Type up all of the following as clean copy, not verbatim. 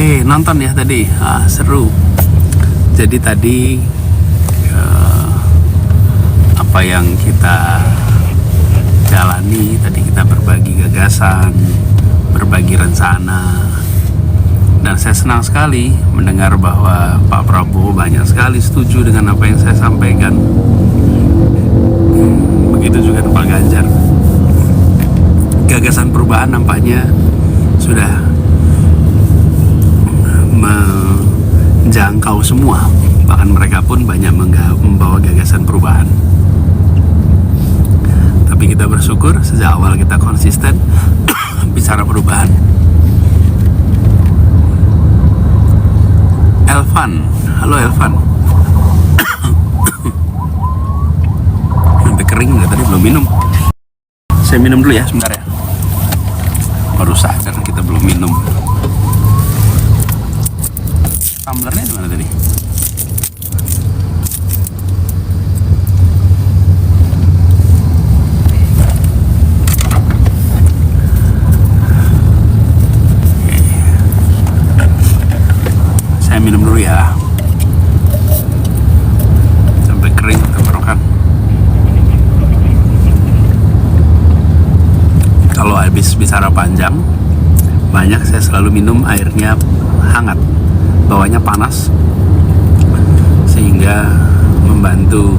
Oke, nonton ya tadi. Seru. Jadi tadi apa yang kita jalani, tadi kita berbagi gagasan, berbagi rencana, dan saya senang sekali mendengar bahwa Pak Prabowo banyak sekali setuju dengan apa yang saya sampaikan. Begitu juga Pak Ganjar. Gagasan perubahan nampaknya sudah menjangkau semua, bahkan mereka pun banyak membawa gagasan perubahan. Tapi kita bersyukur sejak awal kita konsisten bicara perubahan. Elvan, halo Elvan. Sampai kering nggak tadi, belum minum. Saya minum dulu ya, sebentar ya. Baru sadar kita belum minum. Tumblernya di mana tadi? Saya minum dulu ya. Sampai kering tenggorokan. Kalau habis bicara panjang, banyak saya selalu minum airnya hangat. Bawahnya panas sehingga membantu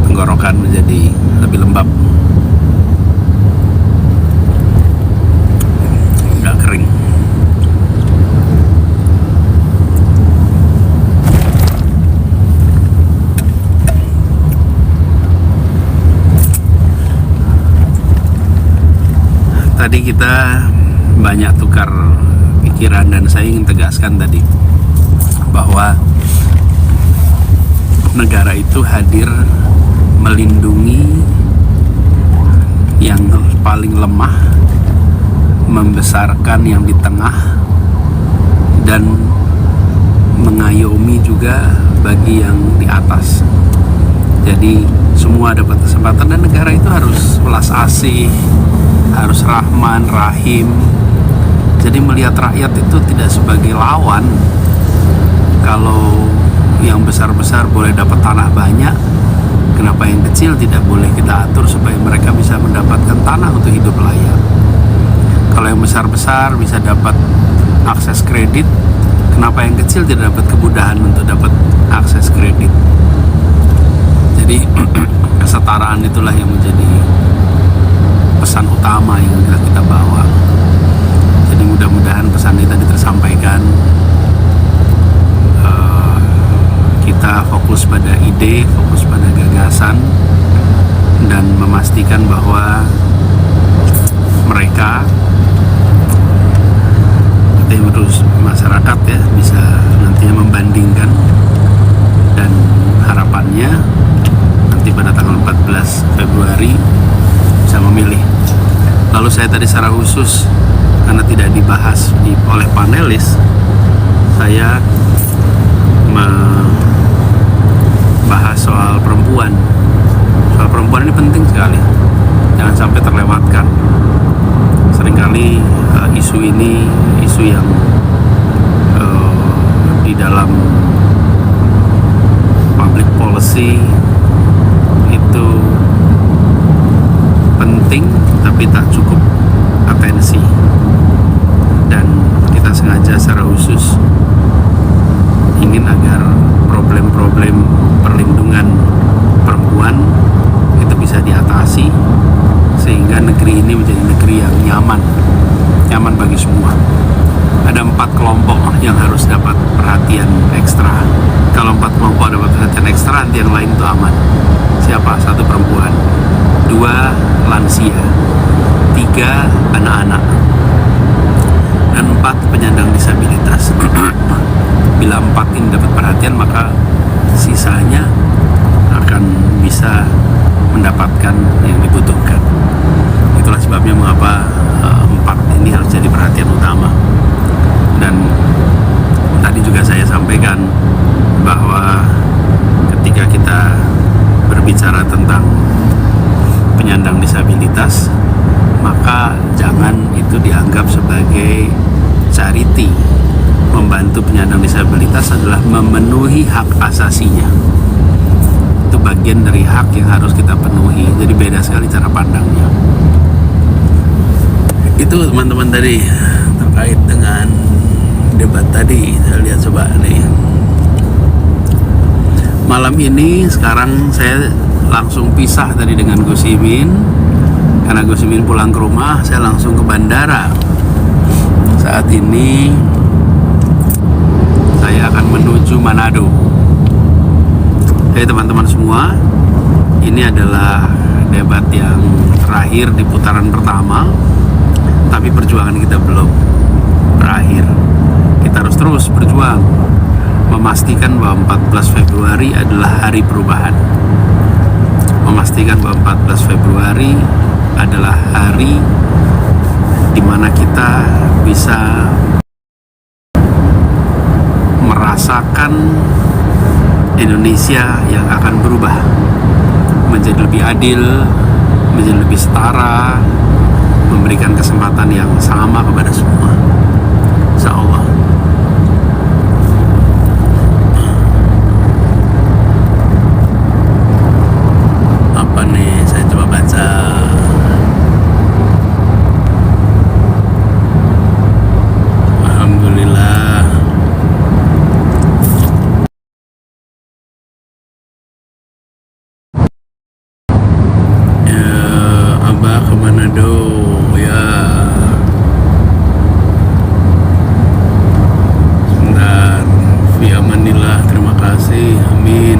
tenggorokan menjadi lebih lembab, nggak kering. Tadi kita banyak tukar pikiran, dan saya ingin tegaskan tadi bahwa negara itu hadir melindungi yang paling lemah, membesarkan yang di tengah, dan mengayomi juga bagi yang di atas. Jadi semua dapat kesempatan, dan negara itu harus welas asih, harus rahman, rahim. Jadi melihat rakyat itu tidak sebagai lawan. Kalau yang besar-besar boleh dapat tanah banyak, kenapa yang kecil tidak boleh kita atur supaya mereka bisa mendapatkan tanah untuk hidup layak? Kalau yang besar-besar bisa dapat akses kredit, kenapa yang kecil tidak dapat kemudahan untuk dapat akses kredit? Jadi kesetaraan itulah yang menjadi pesan utama yang kita bawa. Jadi mudah-mudahan pesan ini tadi tersampaikan. Kita fokus pada ide, fokus pada gagasan, dan memastikan bahwa mereka terus masyarakat ya bisa nantinya membandingkan, dan harapannya nanti pada tanggal 14 Februari bisa memilih. Lalu saya tadi secara khusus, karena tidak dibahas oleh panelis, saya membahas soal perempuan. Soal perempuan ini penting sekali, jangan sampai terlewatkan. Seringkali isu ini isu yang di dalam public policy itu penting tapi tak cukup atensi, dan kita sengaja secara khusus ingin agar problem-problem perlindungan perempuan itu bisa diatasi sehingga negeri ini menjadi negeri yang nyaman bagi semua. Ada 4 kelompok yang harus dapat perhatian ekstra. Kalau 4 kelompok dapat perhatian ekstra, nanti yang lain itu aman. Siapa? 1, perempuan. 2, lansia. 3, anak-anak. Dan 4, penyandang disabilitas. Bila 4 ini dapat perhatian, maka sisanya akan bisa mendapatkan yang dibutuhkan. Itulah sebabnya mengapa 4 ini harus jadi perhatian utama. Dan tadi juga saya sampaikan bahwa ketika kita berbicara tentang penyandang disabilitas, maka jangan itu penyandang disabilitas adalah memenuhi hak asasinya. Itu bagian dari hak yang harus kita penuhi. Jadi beda sekali cara pandangnya. Itu teman-teman tadi terkait dengan debat tadi. Saya lihat coba nih. Malam ini sekarang saya langsung pisah tadi dengan Gus Imin. Karena Gus Imin pulang ke rumah, saya langsung ke bandara. Saat ini saya akan menuju Manado. Hai teman-teman semua, ini adalah debat yang terakhir di putaran pertama. Tapi perjuangan kita belum berakhir. Kita harus terus berjuang memastikan bahwa 14 Februari adalah hari perubahan. Memastikan bahwa 14 Februari adalah hari di mana kita bisa merasakan Indonesia yang akan berubah menjadi lebih adil, menjadi lebih setara, memberikan kesempatan yang sama kepada semua. Insya Allah. Apa nih? Saya coba baca. Alhamdulillah. Ya, Abah ke Manado. Ya. Sebentar. Fi amanillah. Terima kasih. Amin.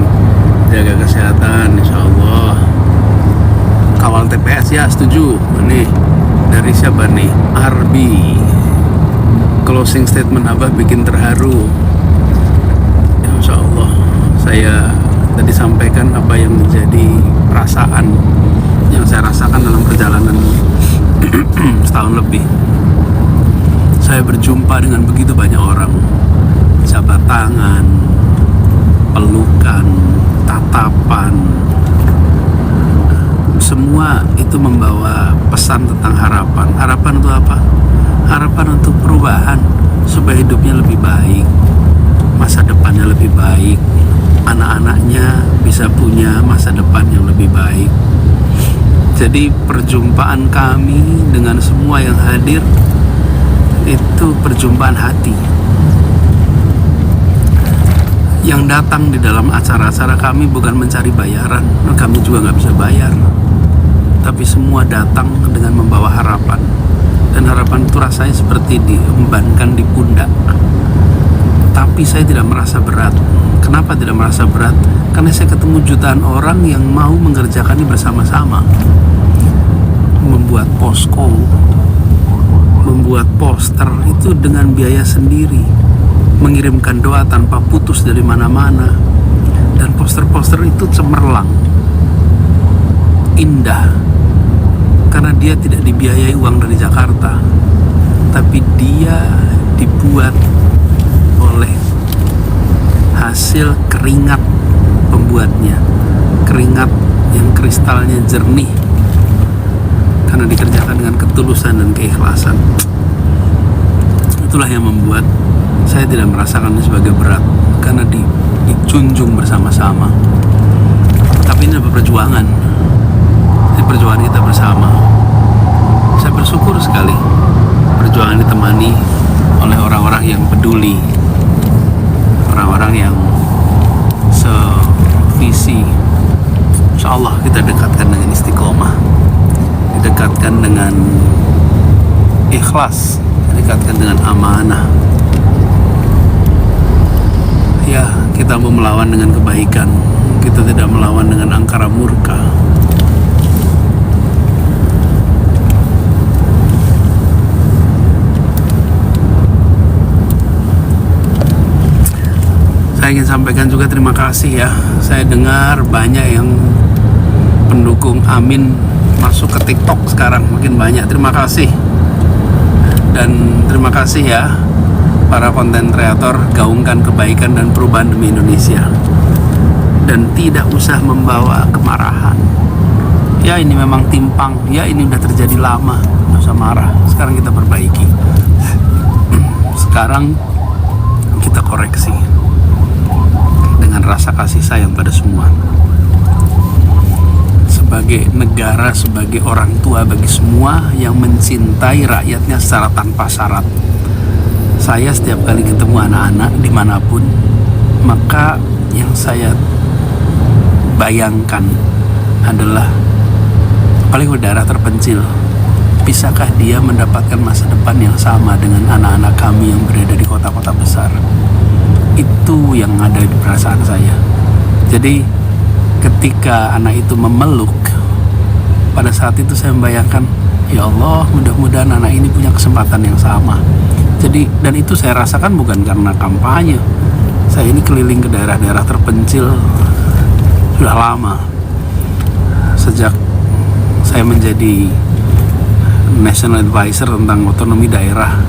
Jaga kesehatan, insya Allah. Kawal TPS ya, setuju. Nih dari siapa nih? Arbi. Closing statement Abah bikin terharu. Ya, insya Allah saya tadi sampaikan apa yang menjadi perasaan yang saya rasakan dalam perjalanan setahun lebih. Saya berjumpa dengan begitu banyak orang, jabat tangan, pelukan, tatapan, semua itu membawa pesan tentang harapan. Harapan untuk apa? Harapan untuk perubahan, supaya hidupnya lebih baik, masa depannya lebih baik, anak-anaknya bisa punya masa depan yang lebih baik. Jadi perjumpaan kami dengan semua yang hadir itu perjumpaan hati. Yang datang di dalam acara-acara kami bukan mencari bayaran, kami juga nggak bisa bayar, tapi semua datang dengan membawa harapan. Dan harapan itu rasanya seperti diembankan di pundak. Tapi saya tidak merasa berat. Kenapa tidak merasa berat? Karena saya ketemu jutaan orang yang mau mengerjakan ini bersama-sama. Membuat posko, membuat poster itu dengan biaya sendiri, mengirimkan doa tanpa putus dari mana-mana. Dan poster-poster itu cemerlang, indah, karena dia tidak dibiayai uang dari Jakarta, tapi dia dibuat oleh hasil keringat pembuatnya, keringat yang kristalnya jernih, karena dikerjakan dengan ketulusan dan keikhlasan. Itulah yang membuat saya tidak merasakan ini sebagai berat, karena dijunjung bersama-sama. Tapi ini adalah perjuangan, ini perjuangan kita bersama. Saya bersyukur sekali perjuangan ditemani oleh orang-orang yang peduli, orang-orang yang sevisi. Insya Allah kita dekatkan dengan istiqomah, didekatkan dengan ikhlas, didekatkan dengan amanah. Ya, kita mau melawan dengan kebaikan, kita tidak melawan dengan angkara murka. Saya ingin sampaikan juga terima kasih ya. Saya dengar banyak yang pendukung Amin masuk ke TikTok sekarang, makin banyak. Terima kasih. Dan terima kasih ya para konten kreator, gaungkan kebaikan dan perubahan demi Indonesia. Dan tidak usah membawa kemarahan. Ya ini memang timpang, ya ini udah terjadi lama, nggak usah marah. Sekarang kita perbaiki. Sekarang kita koreksi dengan rasa kasih sayang pada semua. Sebagai negara, sebagai orang tua bagi semua yang mencintai rakyatnya secara tanpa syarat. Saya setiap kali ketemu anak-anak dimanapun, maka yang saya bayangkan adalah paling daerah terpencil, bisakah dia mendapatkan masa depan yang sama dengan anak-anak kami yang berada di kota-kota besar? Itu yang ada di perasaan saya. Jadi ketika anak itu memeluk, pada saat itu saya membayangkan, ya Allah, mudah-mudahan anak ini punya kesempatan yang sama. Jadi, dan itu saya rasakan bukan karena kampanye. Saya ini keliling ke daerah-daerah terpencil sudah lama. Sejak saya menjadi National Advisor tentang otonomi daerah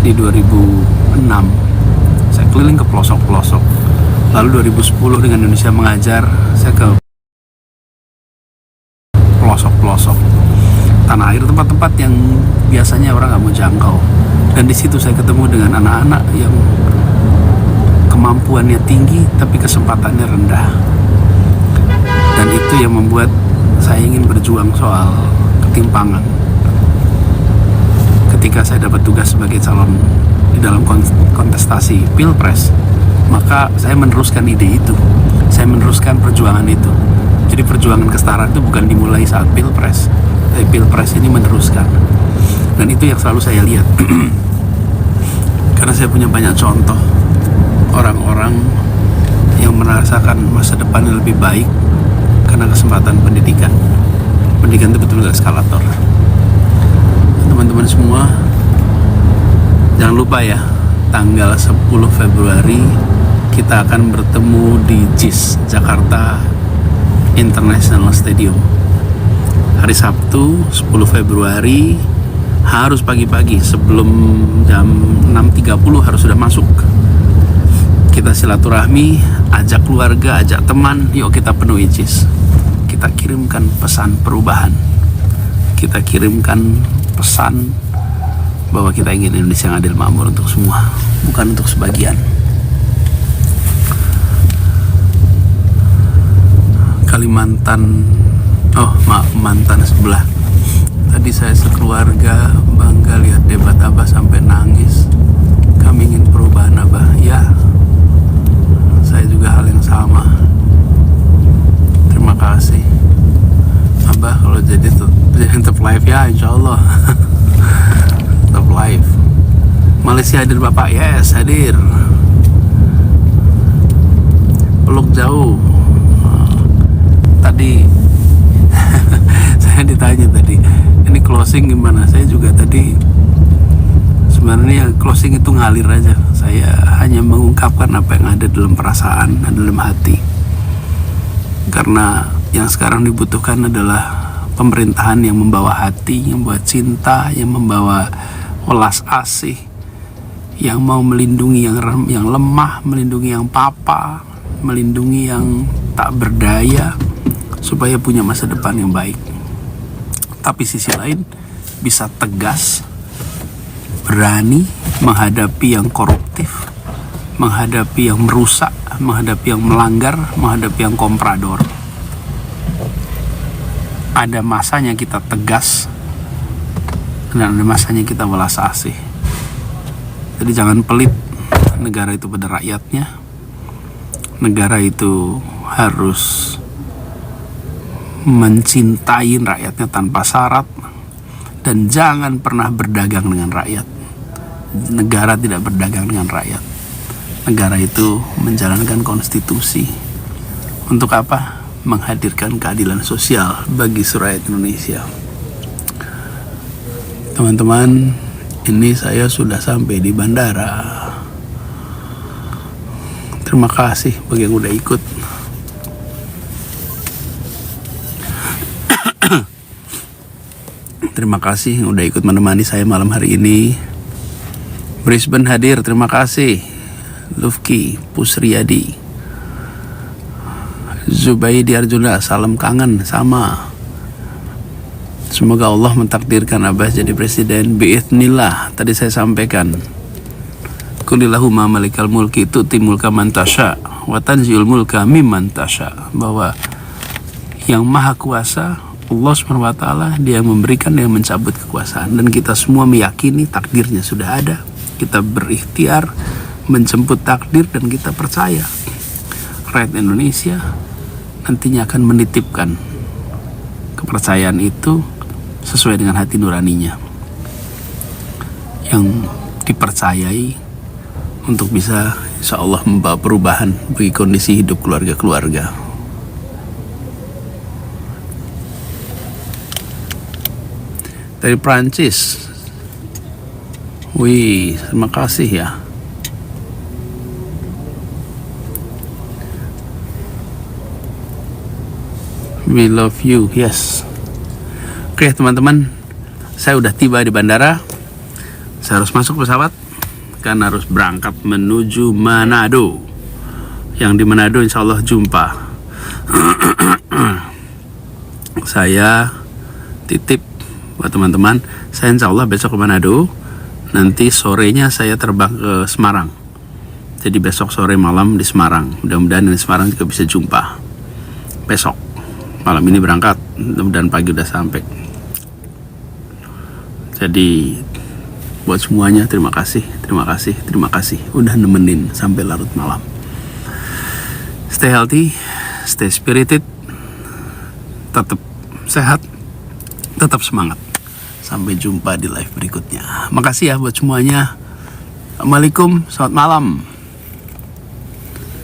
di 2006, saya keliling ke pelosok-pelosok. Lalu 2010 dengan Indonesia Mengajar, saya ke pelosok-pelosok tanah air, tempat-tempat yang biasanya orang nggak mau jangkau. Dan di situ saya ketemu dengan anak-anak yang kemampuannya tinggi tapi kesempatannya rendah. Dan itu yang membuat saya ingin berjuang soal ketimpangan. Ketika saya dapat tugas sebagai calon di dalam kontestasi Pilpres, maka saya meneruskan ide itu. Saya meneruskan perjuangan itu. Jadi perjuangan kesetaraan itu bukan dimulai saat Pilpres, tapi Pilpres ini meneruskan. Dan itu yang selalu saya lihat. Karena saya punya banyak contoh orang-orang yang merasakan masa depan yang lebih baik karena kesempatan pendidikan. Pendidikan itu betul-betul eskalator. Teman-teman semua, jangan lupa ya, tanggal 10 Februari kita akan bertemu di JIS, Jakarta International Stadium. Hari Sabtu 10 Februari harus pagi-pagi, sebelum jam 6.30 harus sudah masuk. Kita silaturahmi, ajak keluarga, ajak teman, yuk kita penuhi JIS. Kita kirimkan pesan perubahan. Kita kirimkan pesan bahwa kita ingin Indonesia yang adil makmur untuk semua, bukan untuk sebagian. Mantan sebelah. Tadi saya sekeluarga bangga lihat debat Abah sampai nangis. Kami ingin perubahan Abah. Ya, saya juga hal yang sama. Terima kasih Abah, kalau jadi tetap live ya, insya Allah. Tetap live. Malaysia hadir Bapak? Yes, hadir. Peluk jauh. Tadi saya ditanya tadi, ini closing gimana? Saya juga tadi sebenarnya closing itu ngalir aja. Saya hanya mengungkapkan apa yang ada dalam perasaan dan dalam hati. Karena yang sekarang dibutuhkan adalah pemerintahan yang membawa hati, yang membawa cinta, yang membawa welas asih, yang mau melindungi yang lemah, melindungi yang papa, melindungi yang tak berdaya, supaya punya masa depan yang baik. Tapi sisi lain bisa tegas, berani menghadapi yang koruptif, menghadapi yang merusak, menghadapi yang melanggar, menghadapi yang komprador. Ada masanya kita tegas dan ada masanya kita welas asih. Jadi jangan pelit. Negara itu pada rakyatnya. Negara itu harus mencintai rakyatnya tanpa syarat, dan jangan pernah berdagang dengan rakyat. Negara tidak berdagang dengan rakyat. Negara itu menjalankan konstitusi. Untuk apa? Menghadirkan keadilan sosial bagi rakyat Indonesia. Teman-teman, ini saya sudah sampai di bandara. Terima kasih bagi yang udah ikut. Terima kasih yang udah ikut menemani saya malam hari ini. Brisbane hadir, terima kasih. Lufki Pusriyadi, Zubaidi Arjuna, salam kangen, sama. Semoga Allah mentakdirkan Abah jadi presiden biidznillah. Tadi saya sampaikan Qulillahumma malikal mulki tu'ti mulka man tasya wa tanzi'ul mulka mimman tasya, bahwa yang maha kuasa Allah SWT, dia yang memberikan, dia yang mencabut kekuasaan. Dan kita semua meyakini takdirnya sudah ada. Kita berikhtiar menjemput takdir dan kita percaya rakyat Indonesia nantinya akan menitipkan kepercayaan itu sesuai dengan hati nuraninya yang dipercayai untuk bisa insya Allah membawa perubahan bagi kondisi hidup keluarga-keluarga. Dari Prancis, wih, terima kasih ya. We love you, yes. Oke teman-teman, saya udah tiba di bandara. Saya harus masuk pesawat karena harus berangkat menuju Manado. Yang di Manado insya Allah jumpa. Saya titip buat teman-teman, saya insya Allah besok ke Manado. Nanti sorenya saya terbang ke Semarang. Jadi besok sore malam di Semarang. Mudah-mudahan di Semarang juga bisa jumpa. Besok malam ini berangkat, mudah-mudahan pagi udah sampai. Jadi buat semuanya terima kasih udah nemenin sampai larut malam. Stay healthy, stay spirited, tetap sehat, tetap semangat. Sampai jumpa di live berikutnya. Makasih ya buat semuanya. Assalamualaikum, selamat malam.